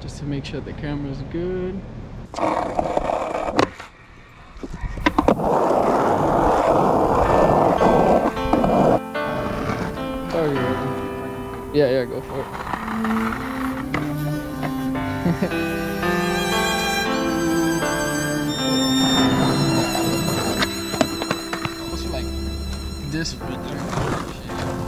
Just to make sure the camera's good. Are you ready? Yeah, go for it. Also like this right there.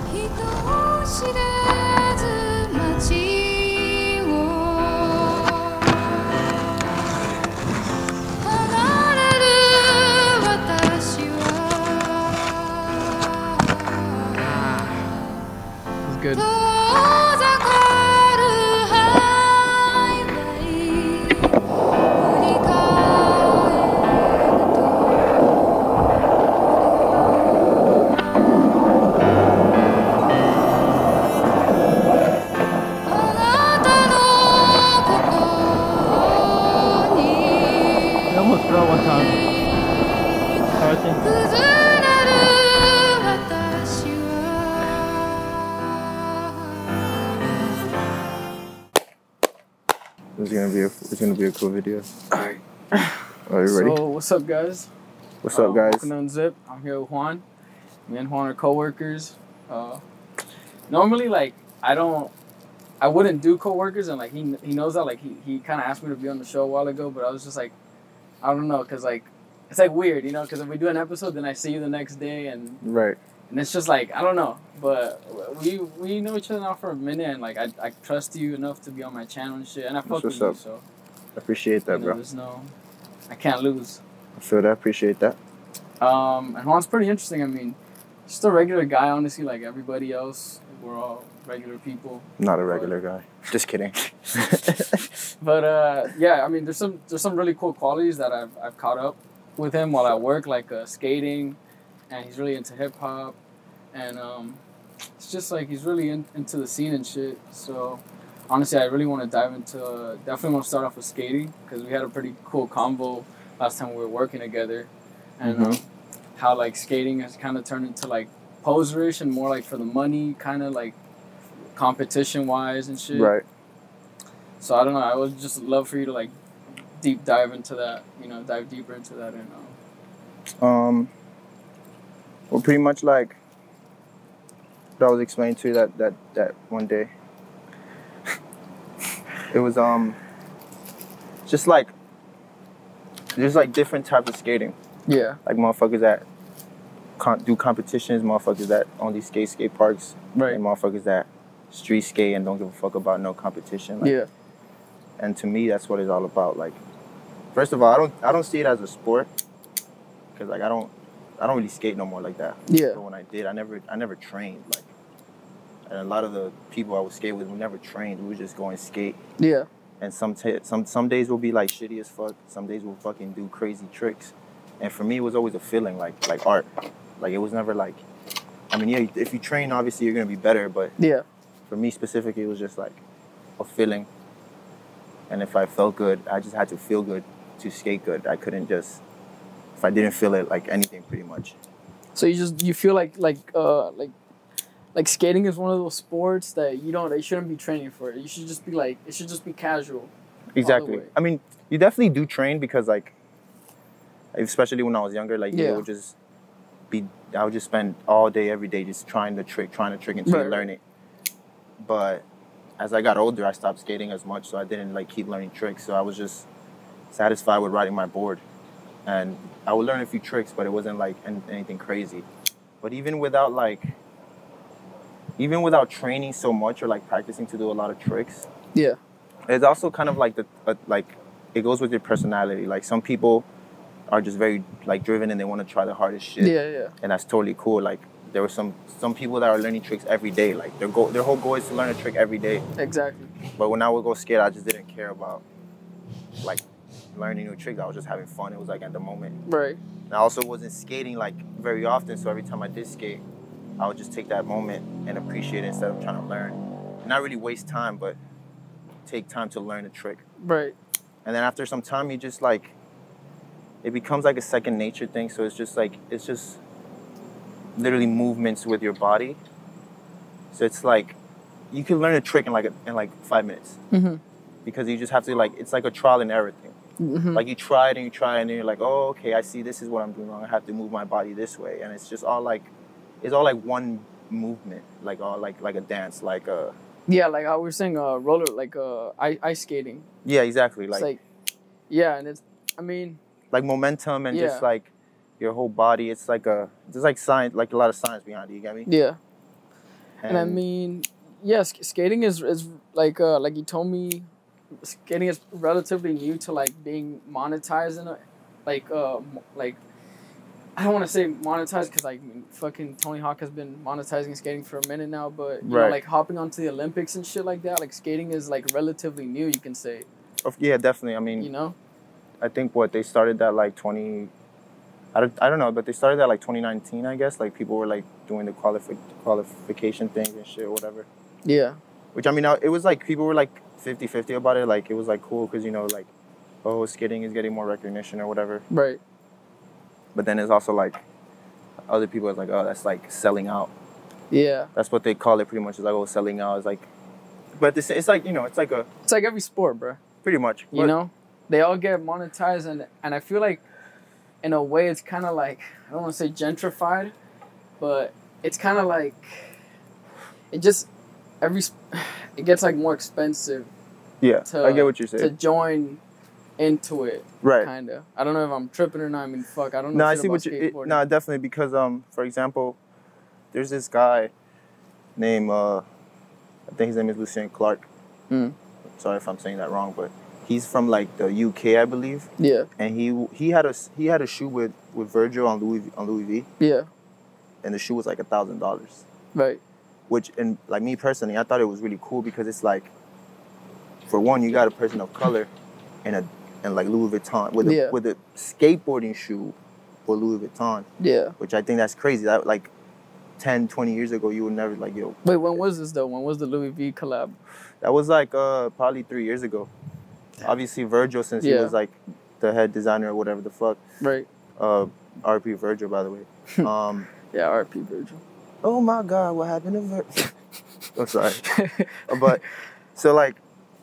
It's good. Almost fell one time. I think. It's gonna be a cool video. Alright. Are you ready? So what's up, guys? What's up, guys? Welcome to Unzip. I'm here with Juan. Me and Juan are co-workers. Normally, like I wouldn't do co-workers, and like he knows that. Like he kind of asked me to be on the show a while ago, but I was just like, I don't know, cause like it's like weird, you know, cause if we do an episode, then I see you the next day, and it's just like I don't know. But we know each other now for a minute, and like I trust you enough to be on my channel and shit, and I fuck with you, so I appreciate that, bro. There's I can't lose. I feel that. Appreciate that. And Juan's pretty interesting. I mean, just a regular guy, honestly, like everybody else. We're all regular people. Not a regular guy. Just kidding. But yeah, I mean, there's some really cool qualities that I've caught up with him while I work, like skating, and he's really into hip hop, and it's just like he's really into the scene and shit. So honestly, I really want to dive into. Definitely want to start off with skating because we had a pretty cool convo last time we were working together, and how like skating has kind of turned into like poserish and more like for the money, kind of like competition wise and shit. Right. So I don't know. I would just love for you to like deep dive into that. You know, dive deeper into that and. Well, pretty much like what I was explaining to you that one day. It was just like there's like different types of skating. Yeah. Like motherfuckers that do competitions, motherfuckers that only skate parks, Right. and motherfuckers that street skate and don't give a fuck about no competition. Like, Yeah. And to me, that's what it's all about. Like, first of all, I don't see it as a sport because like I don't really skate no more like that. Yeah. But when I did, I never trained. Like, and a lot of the people I would skate with, we never trained. We would just go and skate. Yeah. And some days will be like shitty as fuck. Some days we'll fucking do crazy tricks. And for me, it was always a feeling like art. Like it was never like, I mean, yeah, if you train, obviously you're gonna be better. But Yeah. for me specifically, it was just like a feeling. And if I felt good, I just had to feel good to skate good. I couldn't just, if I didn't feel it, like anything pretty much. So you feel like skating is one of those sports that you shouldn't be training for. You should just be like, it should just be casual. Exactly. I mean, you definitely do train because like, especially when I was younger, like Yeah. I would just spend all day, every day, just trying to trick until you learn it. But as I got older, I stopped skating as much, so I didn't like keep learning tricks. So I was just satisfied with riding my board, and I would learn a few tricks, but it wasn't like anything crazy. But even without training so much or like practicing to do a lot of tricks, Yeah. it's also kind of like it goes with your personality. Like some people are just very like driven and they want to try the hardest shit. Yeah. And that's totally cool. Like there were some people that are learning tricks every day. Like their whole goal is to learn a trick every day. Exactly. But when I would go skate, I just didn't care about like learning new tricks. I was just having fun. It was like at the moment. Right. And I also wasn't skating like very often, so every time I did skate, I would just take that moment and appreciate it instead of trying to learn. Not really waste time, but take time to learn a trick. Right. And then after some time, you just like, it becomes like a second nature thing. So it's just literally movements with your body. So it's like, you can learn a trick in like 5 minutes. Mm-hmm. because you just have to like, it's like a trial and error thing. Mm-hmm. Like you try it and you try it and you're like, oh, okay, I see this is what I'm doing wrong. I have to move my body this way. And it's just all like, it's all like one movement, like all like a dance, like a... Yeah, like how we were saying roller, like ice skating. Yeah, exactly. It's like, yeah, and it's, I mean... Like momentum and just like your whole body. It's like there's like science, like a lot of science behind it, you get me? Yeah. And I mean, yes, skating is like you told me, skating is relatively new to like being monetized in a, like I don't want to say monetized because like fucking Tony Hawk has been monetizing skating for a minute now, but you know, like hopping onto the Olympics and shit like that, like skating is like relatively new, you can say. Yeah, definitely. I mean, you know, I think they started that like I don't know, but they started that like 2019, I guess. Like people were like doing the qualification things and shit or whatever. Yeah. Which I mean, it was like people were like 50-50 about it. Like it was like cool because, you know, like, oh, skating is getting more recognition or whatever. Right. But then it's also like other people are like, oh, that's like selling out. Yeah. That's what they call it pretty much. It's like, oh, selling out. It's like, but it's like, you know, it's like every sport, bro. Pretty much. You know, they all get monetized, and I feel like in a way it's kind of like, I don't want to say gentrified, but it's kind of like it just it gets like more expensive. Yeah, I get what you're saying. To join into it, right? Kind of. I don't know if I'm tripping or not. I mean, fuck, I don't know. No, I see what you. No, definitely, because for example, there's this guy named I think his name is Lucien Clark. Mm. Sorry if I'm saying that wrong, but he's from like the UK, I believe. Yeah. And he had a shoe with Virgil on Louis V. Yeah. And the shoe was like $1,000. Right. Which, and like me personally, I thought it was really cool because it's like, for one, you got a person of color and like Louis Vuitton with a skateboarding shoe for Louis Vuitton. Yeah. Which I think that's crazy. That like 10, 20 years ago, you would never like, yo. Wait, when was this though? When was the Louis V collab? That was like probably 3 years ago. Obviously Virgil, since he was like the head designer or whatever the fuck. Right. RP Virgil, by the way. Yeah, RP Virgil. Oh my God, what happened to Virgil? I'm sorry. But so like,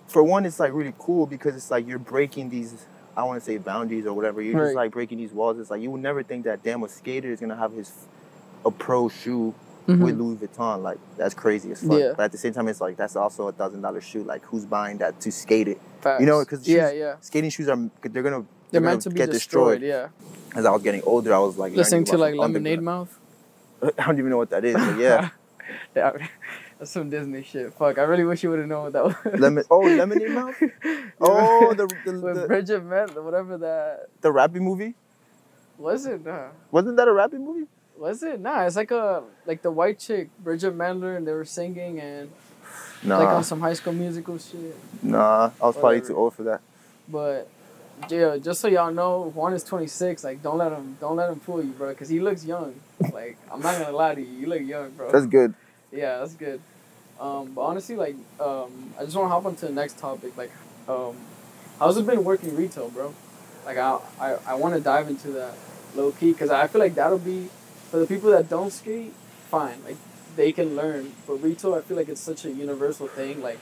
for one, it's like really cool because it's like you're breaking these, I want to say boundaries or whatever. You're just like breaking these walls. It's like you would never think that damn a skater is gonna have a pro shoe with Louis Vuitton. Like that's crazy as fuck. Yeah. But at the same time, it's like that's also $1,000 shoe. Like who's buying that to skate it? Facts. You know, because skating shoes are they're meant to be get destroyed. Yeah. As I was getting older, I was like listening to like Lemonade Mouth. I don't even know what that is, but yeah. Yeah, that's some Disney shit. Fuck, I really wish you would have known what that was. Lemonade Mouth? Oh, with Bridget Mendler, whatever that. The rapping movie? Was it? Nah. Wasn't that a rapping movie? Was it? Nah, it's like the white chick, Bridget Mendler, and they were singing and like on some High School Musical shit. Nah, I was probably too old for that. But yeah, just so y'all know, Juan is 26. Like, don't let him fool you, bro, because he looks young. Like, I'm not gonna lie to you, you look young, bro. That's good. Yeah, that's good. But honestly, like, I just want to hop on to the next topic. Like, how's it been working retail, bro? Like, I want to dive into that low key because I feel like that'll be for the people that don't skate. Fine, like they can learn. But retail, I feel like it's such a universal thing. Like,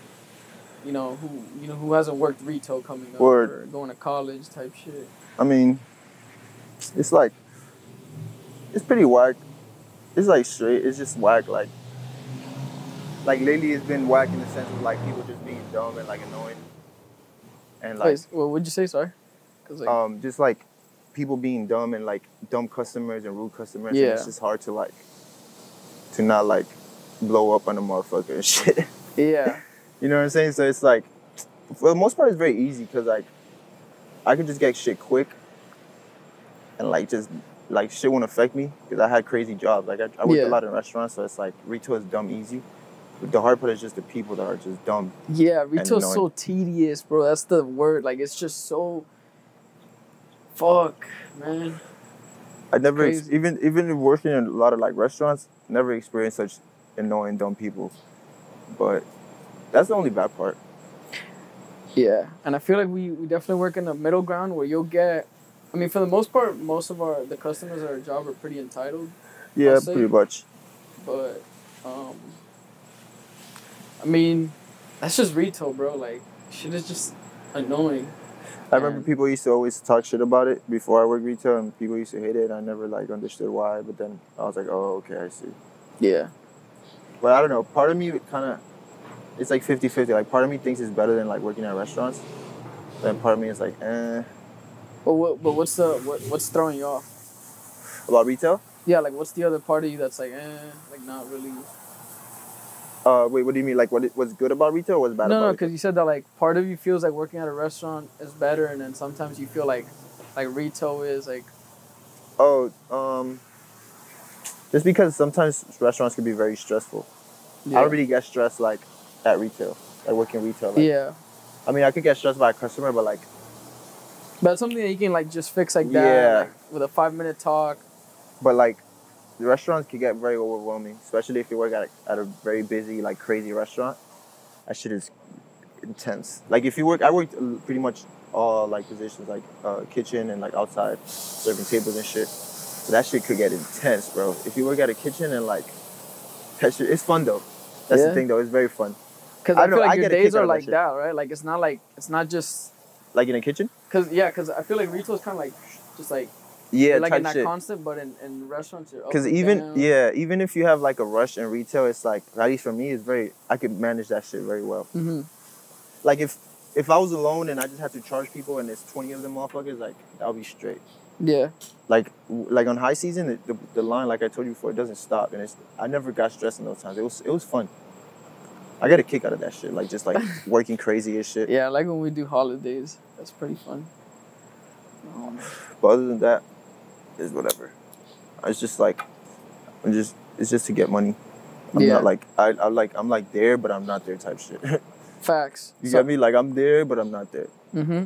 who hasn't worked retail coming up or going to college type shit. I mean, it's like it's pretty whack. It's like straight. It's just whack. Like lately, it's been whack in the sense of like people just being dumb and like annoying. And like, wait, what would you say? Sorry. Like, just like people being dumb and like dumb customers and rude customers. Yeah. And it's just hard to not like blow up on a motherfucker and shit. Yeah. You know what I'm saying? So it's like, for the most part, it's very easy because like I could just get shit quick and like just like shit won't affect me because I had crazy jobs. Like I worked a lot in restaurants, so it's like retail is dumb easy. But the hard part is just the people that are just dumb. Yeah, retail's so tedious, bro. That's the word. Like it's just so fuck, man. I never even working in a lot of like restaurants, never experienced such annoying dumb people. But that's the only bad part. Yeah, and I feel like we definitely work in a middle ground where you'll get. I mean, for the most part, most of the customers at our job are pretty entitled. Yeah, pretty much. But, I mean, that's just retail, bro. Like, shit is just annoying. I remember people used to always talk shit about it before I worked retail, and people used to hate it. And I never like understood why, but then I was like, oh, okay, I see. Yeah. But I don't know. Part of me kind of, it's like 50-50. Like part of me thinks it's better than like working at restaurants. Then part of me is like, eh. But what's throwing you off? About retail? Yeah, like what's the other part of you that's like, like not really. Wait, what do you mean? Like what's good about retail or what's bad about No, it? because you said that like part of you feels like working at a restaurant is better, and then sometimes you feel like retail is like. Oh, just because sometimes restaurants can be very stressful. Yeah. I don't really get stressed like at retail, like working retail. Like, yeah. I mean, I could get stressed by a customer, but like. But something that you can like just fix like that, Yeah. like, with a 5-minute talk. But like, the restaurants can get very overwhelming, especially if you work at a very busy, like crazy restaurant. That shit is intense. Like if you work, I worked pretty much all like positions, like kitchen and like outside, serving tables and shit. So that shit could get intense, bro. If you work at a kitchen and like, that shit, it's fun though. That's the thing though, it's very fun. Because I feel like your days are like that, right? Like it's not just. Like in a kitchen? Because I feel like retail is kind of like, just like. Yeah, like type in that shit. constant, but in restaurants you're up. Because even if you have like a rush in retail, it's like, at least for me, it's I could manage that shit very well. Mm-hmm. Like if I was alone and I just had to charge people and there's 20 of them motherfuckers, like I'll be straight. Yeah. Like on high season, the line, like I told you before, it doesn't stop, and I never got stressed in those times. It was fun. I get a kick out of that shit, like just like working crazy as shit. Yeah, like when we do holidays, that's pretty fun. But other than that, it's whatever. It's just like, it's just to get money. I'm not like, I'm like there, but I'm not there type shit. Facts. You get me? Like I'm there, but I'm not there. Mm-hmm.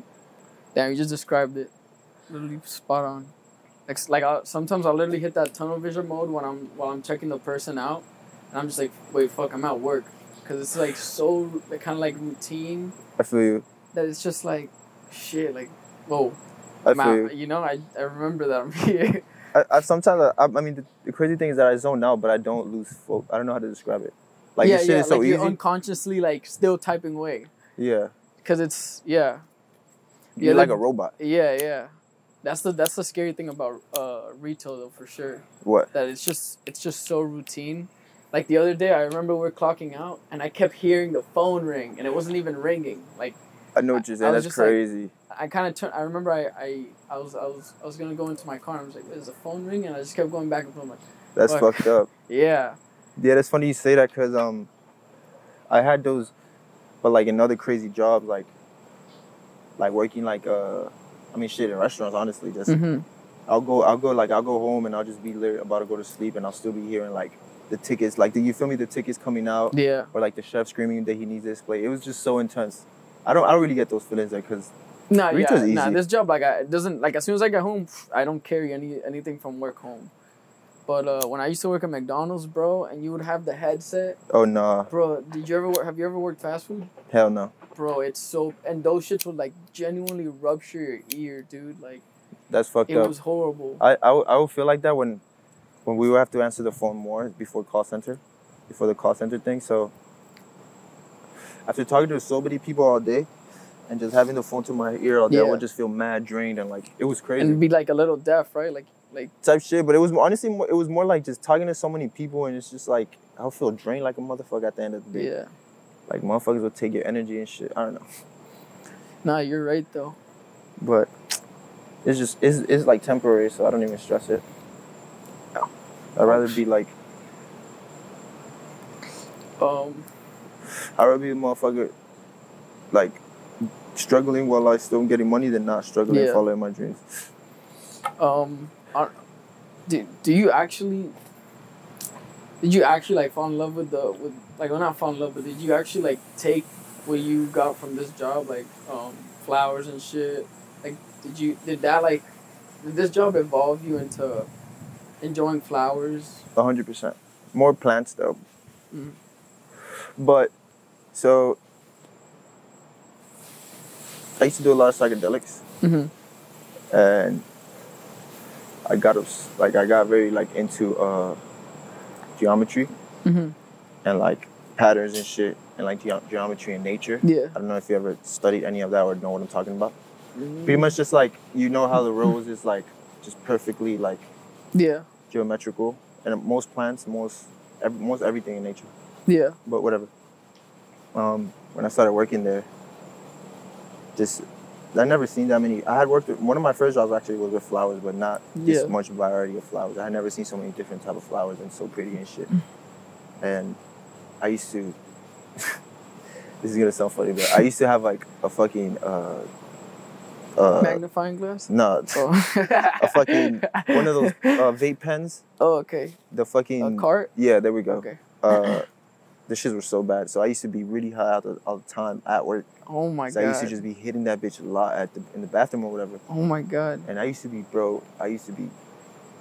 Damn, you just described it. Literally spot on. Like sometimes I'll literally hit that tunnel vision mode while I'm checking the person out, and I'm just like, wait, fuck, I'm at work, because it's like so kind of like routine. I feel you. That it's just like, shit, like, whoa. I feel you know, I remember that I'm here. I mean, the crazy thing is that I zone out, but I don't lose focus. I don't know how to describe it. Like, this shit is so like easy. You're unconsciously, like, still typing away. Yeah. Because it's, yeah. You're like a robot. Yeah. That's the scary thing about retail, though, for sure. What? That it's just so routine. Like, the other day, I remember we were clocking out, and I kept hearing the phone ring, and it wasn't even ringing. Like, I know what you're saying. That's crazy. Like, I kind of turned. I remember I was gonna go into my car. And I was like, "There's a phone ring," and I just kept going back and forth. Like, that's fucked up. Yeah. Yeah, that's funny you say that, because I had those, but like in other crazy jobs, like working like I mean shit in restaurants. Honestly, just I'll go home and I'll just be literally about to go to sleep, and I'll still be hearing like the tickets, like you feel me, the tickets coming out. Yeah. Or like the chef screaming that he needs this plate. It was just so intense. I don't really get those feelings there, because this job, like, it doesn't, like, as soon as I get home, I don't carry anything from work home. But when I used to work at McDonald's, bro, and you would have the headset. Oh, nah. Bro, have you ever worked fast food? Hell no. Bro, it's so, and those shits would, like, genuinely rupture your ear, dude. Like, that's fucked up. It was horrible. I would feel like that when we would have to answer the phone more before the call center thing. So after talking to so many people all day and just having the phone to my ear all day, I would just feel mad drained, and like it was crazy. And be like a little deaf, right? Like type shit. But it was honestly it was more like just talking to so many people, and it's just like I'll feel drained like a motherfucker at the end of the day. Yeah. Like motherfuckers will take your energy and shit. I don't know. Nah, you're right though. But it's just it's like temporary, so I don't even stress it. I'd rather be like I'd rather be a motherfucker like struggling while I still getting money than not struggling and following my dreams. Did you actually like fall in love with like, well, not fall in love, but did you actually like take what you got from this job, like flowers and shit? Like, did this job evolve you into enjoying flowers? 100%. More plants though. Mm-hmm. But so I used to do a lot of psychedelics, and I got very like into geometry and like patterns and shit. and like geometry and nature. Yeah. I don't know if you ever studied any of that or know what I'm talking about. Pretty much just like, you know how the rose is like just perfectly like geometrical, and most plants, most everything in nature. Yeah. But whatever. When I started working there, I never seen that many. I had worked with, one of my first jobs actually was with flowers, but not this much variety of flowers. I had never seen so many different type of flowers and so pretty and shit. And I used to, this is gonna sound funny, but I used to have like a fucking magnifying glass? No, a fucking one of those vape pens. Oh, okay. The fucking a cart. Yeah, there we go. Okay. The shits were so bad, so I used to be really high all the time at work. Oh my god. So I used to just be hitting that bitch a lot in the bathroom or whatever. Oh my god. And I used to be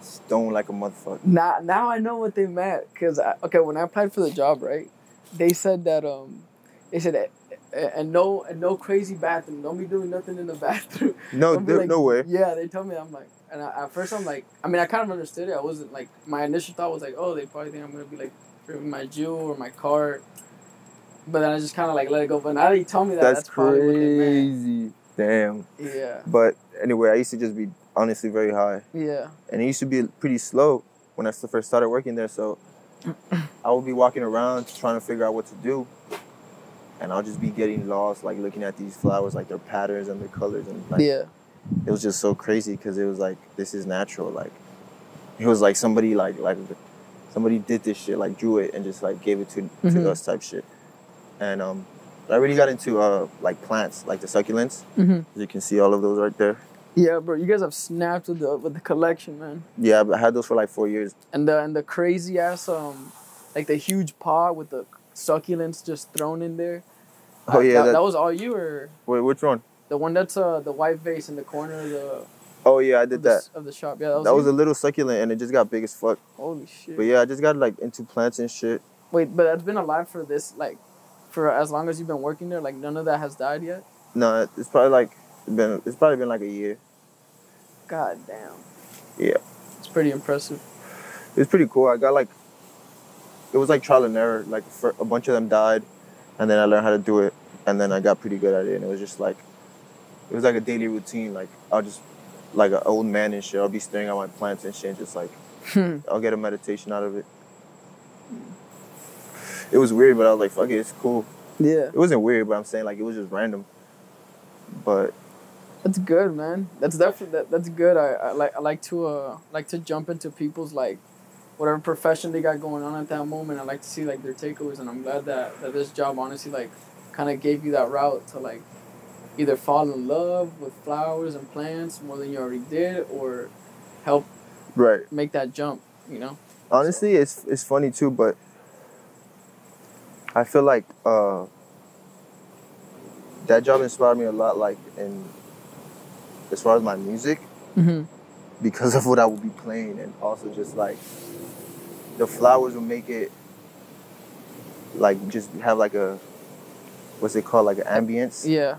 stoned like a motherfucker. Now I know what they meant, cause when I applied for the job, right, they said that and no crazy bathroom. Don't be doing nothing in the bathroom. No, like, no way. Yeah, they told me. I'm like, and at first I'm like, I mean, I kind of understood it. I wasn't like, my initial thought was like, oh, they probably think I'm gonna be like bringing my jewel or my cart. But then I just kind of like let it go. But now that you told me that, that's probably what they meant. Damn. Yeah. But anyway, I used to just be honestly very high. Yeah. And it used to be pretty slow when I first started working there. So I would be walking around trying to figure out what to do. And I'll just be getting lost, like looking at these flowers, like their patterns and their colors. And like, it was just so crazy because it was like, this is natural. Like, it was like somebody somebody did this shit, like drew it and just like gave it to us type shit. And I really got into like plants, like the succulents. As you can see all of those right there. Yeah, bro, you guys have snapped with the collection, man. Yeah, I had those for like 4 years. And the crazy ass like the huge pot with the succulents just thrown in there. Oh yeah, that was all you, or wait, which one? The one that's the white vase in the corner of the. Oh yeah, I did that of the shop. Yeah, that was a little succulent and it just got big as fuck. Holy shit! But yeah, I just got like into plants and shit. Wait, but that's been alive for this for as long as you've been working there. Like none of that has died yet. No, it's probably been like a year. God damn. Yeah. It's pretty impressive. It's pretty cool. I got like, it was like trial and error. Like a bunch of them died, and then I learned how to do it, and then I got pretty good at it. And it was just like, it was like a daily routine. Like I'll just, like an old man and shit, I'll be staring at my plants and shit, and just like, I'll get a meditation out of it. It was weird, but I was like, fuck it, it's cool. Yeah. It wasn't weird, but I'm saying like it was just random. But that's good, man. That's definitely that's good. I like to jump into people's like whatever profession they got going on at that moment. I like to see like their takeaways, and I'm glad that this job honestly like kind of gave you that route to like either fall in love with flowers and plants more than you already did, or help make that jump. You know. Honestly, it's funny too, but I feel like that job inspired me a lot, like as far as my music, because of what I would be playing, and also just like the flowers will make it like just have like a, what's it called, like an ambience. Yeah.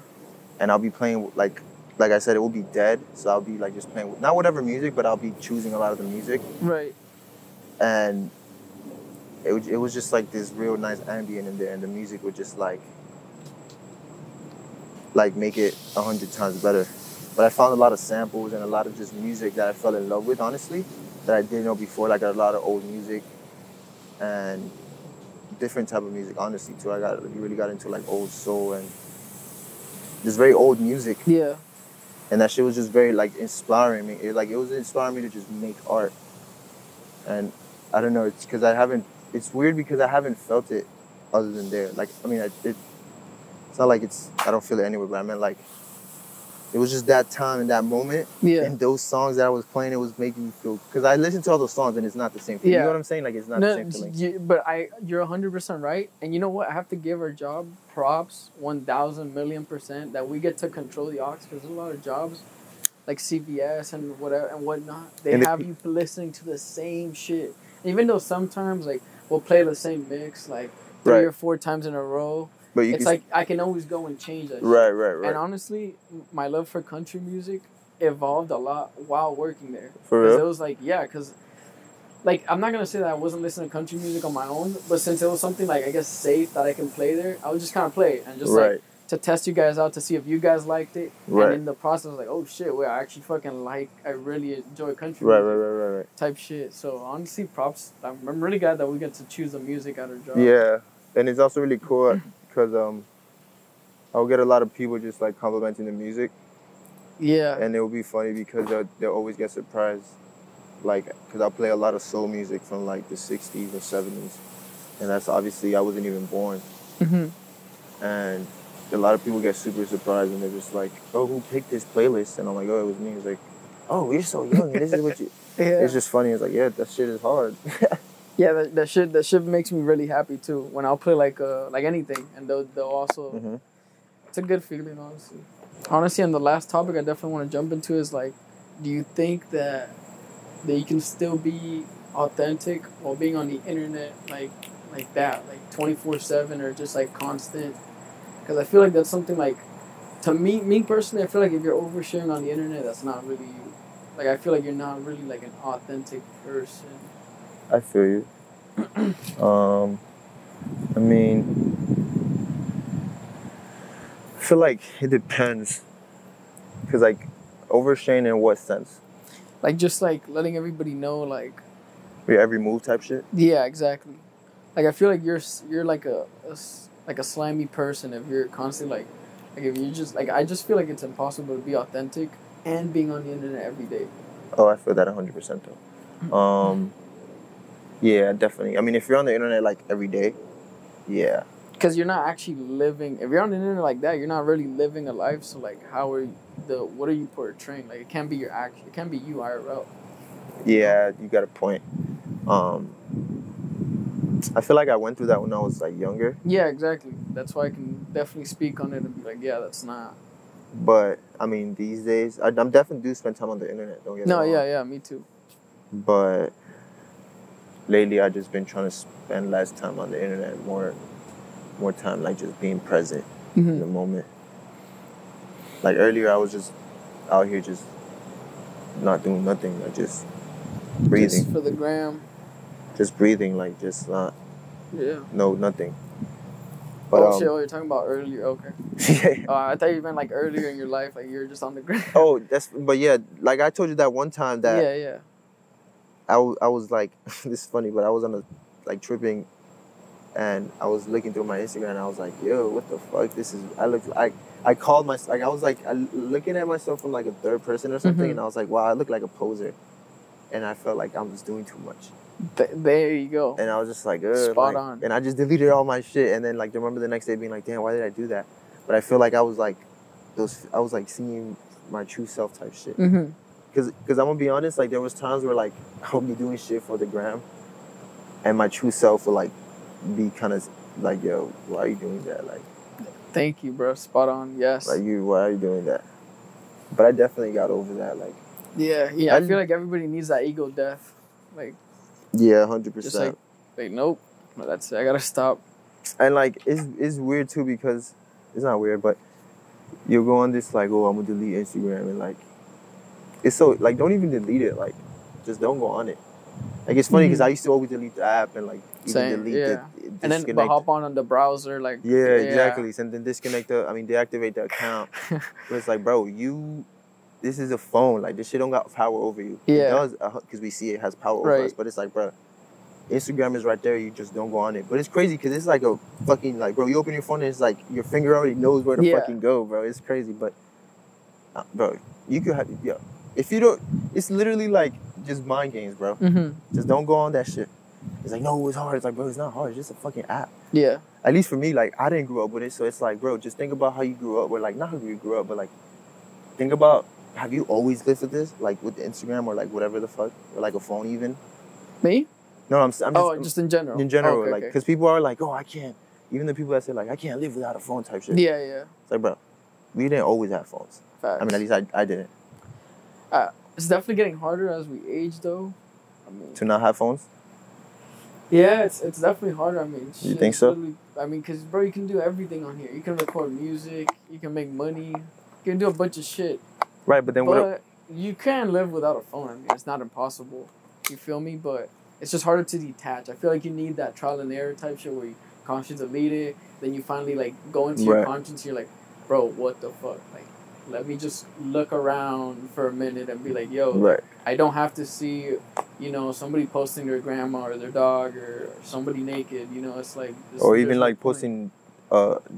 And I'll be playing like I said, it will be dead, so I'll be like just playing not whatever music, but I'll be choosing a lot of the music. Right. And it was just like this real nice ambient in there, and the music would just like make it 100 times better. But I found a lot of samples and a lot of just music that I fell in love with, honestly, that I didn't know before. Like a lot of old music and different type of music, honestly, too. I really got into like old soul and this very old music. Yeah. And that shit was just very like inspiring me. It was inspiring me to just make art. And I don't know, it's because it's weird because I haven't felt it other than there. Like, I mean, it's not like I don't feel it anywhere, but I meant like, it was just that time and that moment. Yeah. And those songs that I was playing, it was making me feel, because I listened to all those songs and it's not the same thing. You know what I'm saying? Like, it's not the same feeling. But you're 100% right. And you know what? I have to give our job props 1,000,000,000% that we get to control the aux, because there's a lot of jobs like CBS and whatever and whatnot. They have you listening to the same shit. Even though sometimes like we'll play the same mix like 3 or 4 times in a row. But it's like I can always go and change that shit. Right. And honestly, my love for country music evolved a lot while working there. For real? It was like, yeah, because like, I'm not gonna say that I wasn't listening to country music on my own, but since it was something like, I guess, safe that I can play there, I would just kind of play it and just like to test you guys out to see if you guys liked it. Right. And in the process, like, oh shit, wait, I actually fucking I really enjoy country music. Right. Type shit. So honestly, props. I'm really glad that we get to choose the music at our job. Yeah, and it's also really cool because I'll get a lot of people just like complimenting the music. Yeah. And it will be funny because they'll always get surprised. Like, because I'll play a lot of soul music from like the 60s or 70s. And that's obviously, I wasn't even born. Mm-hmm. And a lot of people get super surprised and they're just like, oh, who picked this playlist? And I'm like, oh, it was me. It's like, oh, you're so young and this is what you... Yeah. It's just funny. It's like, yeah, that shit is hard. Yeah, that shit makes me really happy too. When I'll play like anything and they'll also... Mm-hmm. It's a good feeling, honestly. Honestly, and the last topic I definitely want to jump into is like, do you think that you can still be authentic while being on the internet like that, like 24/7 or just like constant? Because I feel like that's something like, to me personally, I feel like if you're oversharing on the internet, that's not really you. Like, I feel like you're not really like an authentic person. I feel you. I mean, I feel like it depends. Because, like, oversharing in what sense? Like, just, like, letting everybody know, like... Your every move type shit? Yeah, exactly. Like, I feel like you're like a slimy person if you're constantly, like if you just... Like, I just feel like it's impossible to be authentic and being on the internet every day. Oh, I feel that 100% though. Yeah, definitely. I mean, if you're on the internet, like, every day, yeah. Because you're not actually living... If you're on the internet like that, you're not really living a life. So, like, what are you portraying? Like, it can't be your action. It can't be you IRL. Yeah, you got a point. I feel like I went through that when I was, like, younger. Yeah, exactly. That's why I can definitely speak on it and be like, yeah, that's not... But, I mean, these days, I'm definitely do spend time on the internet. Don't get me wrong. Yeah, me too. But lately, I've just been trying to spend less time on the internet, more time, like, just being present in the moment. Like, earlier, I was just out here just not doing nothing, like, just breathing. Just for the gram. Just breathing, like, just not... Yeah. No, nothing. But, shit, you're talking about earlier, okay. Yeah. I thought you meant, like, earlier in your life, like, you were just on the gram. Oh, but yeah, like, I told you that one time that... Yeah. I was, like, this is funny, but I was on a, like, tripping... And I was looking through my Instagram and I was like, yo, what the fuck? I called myself, like, I was like, looking at myself from like a third person or something. And I was like, wow, I look like a poser. And I felt like I'm just doing too much. There you go. And I was just like, spot on. And I just deleted all my shit. And then, like, I remember the next day being like, damn, why did I do that? But I feel like I was like seeing my true self type shit. Because I'm going to be honest, like, there was times where, like, I would be doing shit for the gram. And my true self would, like, be kind of like, yo, why are you doing that? Like, thank you, bro. Spot on. Yes. Like, why are you doing that? But I definitely got over that. Like, yeah. I feel like everybody needs that ego death. Like, yeah, 100%. Just like, nope. No, that's it. I gotta stop. And like, it's weird too because it's not weird, but you'll go on this like, oh, I'm gonna delete Instagram and like, it's so like, don't even delete it. Like, just don't go on it. Like, it's funny because I used to always delete the app and like even delete it, and then hop on the browser, like exactly, and then deactivate the account. But it's like, bro, this is a phone. Like, this shit don't got power over you. Yeah, it does because we see it has power over us. But it's like, bro, Instagram is right there. You just don't go on it. But it's crazy because it's like a fucking like, bro, you open your phone and it's like your finger already knows where to fucking go, bro. It's crazy, but bro, you could have if you don't. It's literally like just mind games, bro. Just don't go on that shit. It's like, no, it's hard. It's like, bro, it's not hard. It's just a fucking app. Yeah. At least for me, like, I didn't grow up with it. So it's like, bro, just think about how you grew up. Or, like, not how you grew up, but, like, think about, have you always lived with this? Like, with Instagram or, like, whatever the fuck? Or, like, a phone even? Me? No, I'm just... just in general. In general, okay, like, because people are like, oh, I can't. Even the people that say, like, I can't live without a phone type shit. Yeah. It's like, bro, we didn't always have phones. Facts. I mean, at least I didn't. It's definitely getting harder as we age, though. I mean, to not have phones? Yeah, it's definitely harder. I mean, you think so? I mean, because, bro, you can do everything on here. You can record music. You can make money. You can do a bunch of shit. Right, but then you can live without a phone. I mean, it's not impossible. You feel me? But it's just harder to detach. I feel like you need that trial and error type shit where you conscience delete it, then you finally like go into your conscience. You're like, bro, what the fuck? Like, let me just look around for a minute and be like, yo, I don't have to see, you know, somebody posting their grandma or their dog or somebody naked. You know, it's like, or even like posting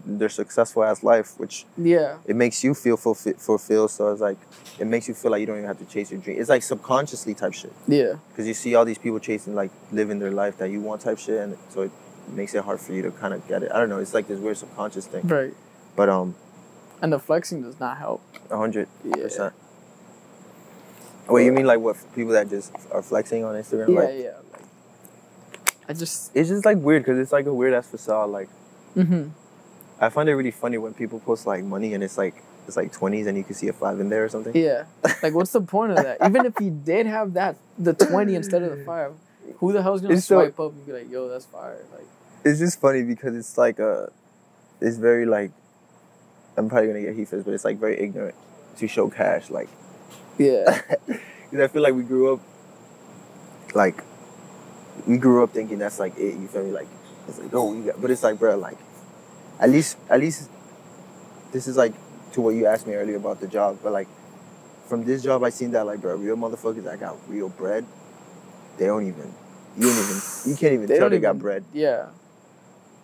their successful ass life, which it makes you feel fulfilled. So it's like it makes you feel like you don't even have to chase your dream. It's like subconsciously type shit. Yeah, because you see all these people chasing like living their life that you want type shit, and so it makes it hard for you to kind of get it. I don't know. It's like this weird subconscious thing. Right. But and the flexing does not help. 100%. Wait, you mean like what, people that just are flexing on Instagram? Yeah, like, yeah. Like, it's just like weird because it's like a weird ass facade. Like, I find it really funny when people post like money and it's like 20s and you can see a 5 in there or something. Yeah. Like, what's the point of that? Even if you did have the 20 instead of the 5, who the hell's gonna swipe up and be like, yo, that's fire? Like, it's just funny because it's like it's very like, I'm probably gonna get heat for this, but it's like very ignorant to show cash. Like, yeah, because I feel like we grew up thinking that's like it. You feel me? Like, it's like, oh, you got, but it's like, bro, like, at least this is like to what you asked me earlier about the job, but like from this job I seen that like, bro, real motherfuckers that got real bread, you can't even tell they got bread. Yeah.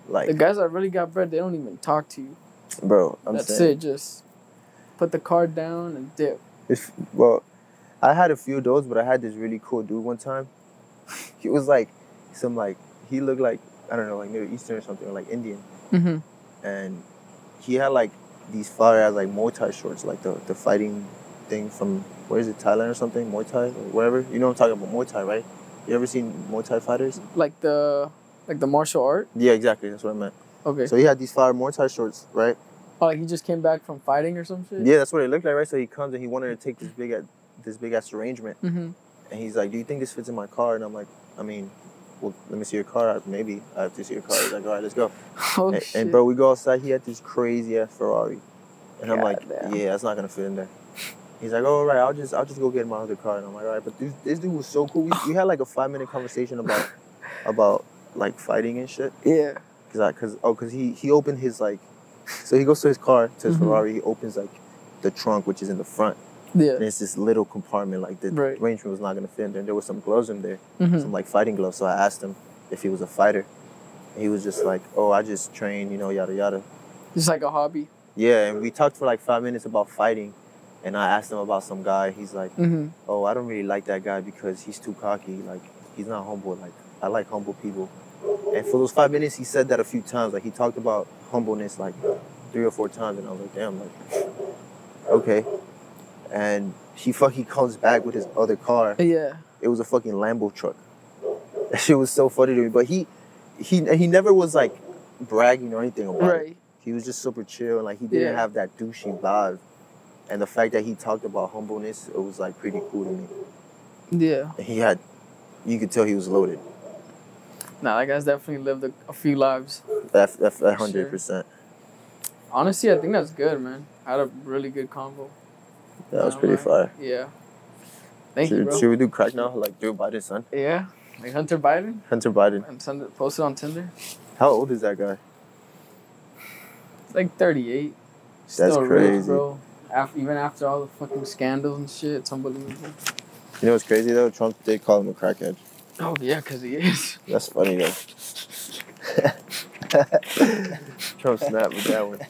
Like, the guys that really got bread, they don't even talk to you. Bro, That's it. Just put the card down and dip. Well, I had a few of those, but I had this really cool dude one time. He was like he looked like, I don't know, like Middle Eastern or something, or like Indian. And he had like these fire ass like Muay Thai shorts, like the fighting thing from, where is it, Thailand or something, Muay Thai or wherever. You know what I'm talking about, Muay Thai, right? You ever seen Muay Thai fighters? Like the martial art? Yeah, exactly. That's what I meant. Okay. So he had these fire Muay Thai shorts, right? Oh, like he just came back from fighting or some shit? Yeah, that's what it looked like, right? So he comes and he wanted to take this big ass arrangement. And he's like, do you think this fits in my car? And I'm like, I mean, well, let me see your car. Maybe I have to see your car. He's like, all right, let's go. And bro, we go outside. He had this crazy ass Ferrari. And I'm like, yeah, that's not going to fit in there. He's like, oh, all right, I'll just go get my other car. And I'm like, all right. But this dude was so cool. We had like a 5-minute conversation about like fighting and shit. Yeah. Because he opened his like, so he goes to his car, to his Ferrari. He opens like the trunk, which is in the front. Yeah. And it's this little compartment, like the arrangement was not going to fit in there. And there was some gloves in there, some like fighting gloves. So I asked him if he was a fighter. And he was just like, oh, I just train, you know, yada, yada. Just like a hobby. Yeah, and we talked for like 5 minutes about fighting. And I asked him about some guy. He's like, oh, I don't really like that guy because he's too cocky. Like, he's not humble. Like, I like humble people. And for those 5 minutes, he said that a few times. Like, he talked about humbleness like 3 or 4 times. And I was like, damn, like, okay. And he comes back with his other car. Yeah. It was a fucking Lambo truck. That shit was so funny to me. But he never was, like, bragging or anything about it. He was just super chill. And, like, he didn't have that douchey vibe. And the fact that he talked about humbleness, it was, like, pretty cool to me. Yeah. And you could tell he was loaded. Nah, that guy's definitely lived a few lives. That's 100%. Sure. Honestly, I think that's good, man. I had a really good convo. That was pretty fire. Yeah. Thank you, bro. Should we do crack now? Like Joe Biden's son? Yeah. Like Hunter Biden? Hunter Biden. And post it on Tinder. How old is that guy? Like 38. That's still crazy. Rich, bro. Even after all the fucking scandals and shit, it's unbelievable. You know what's crazy, though? Trump did call him a crackhead. Oh, yeah, because he is. That's funny, though. Trump snapped with that one.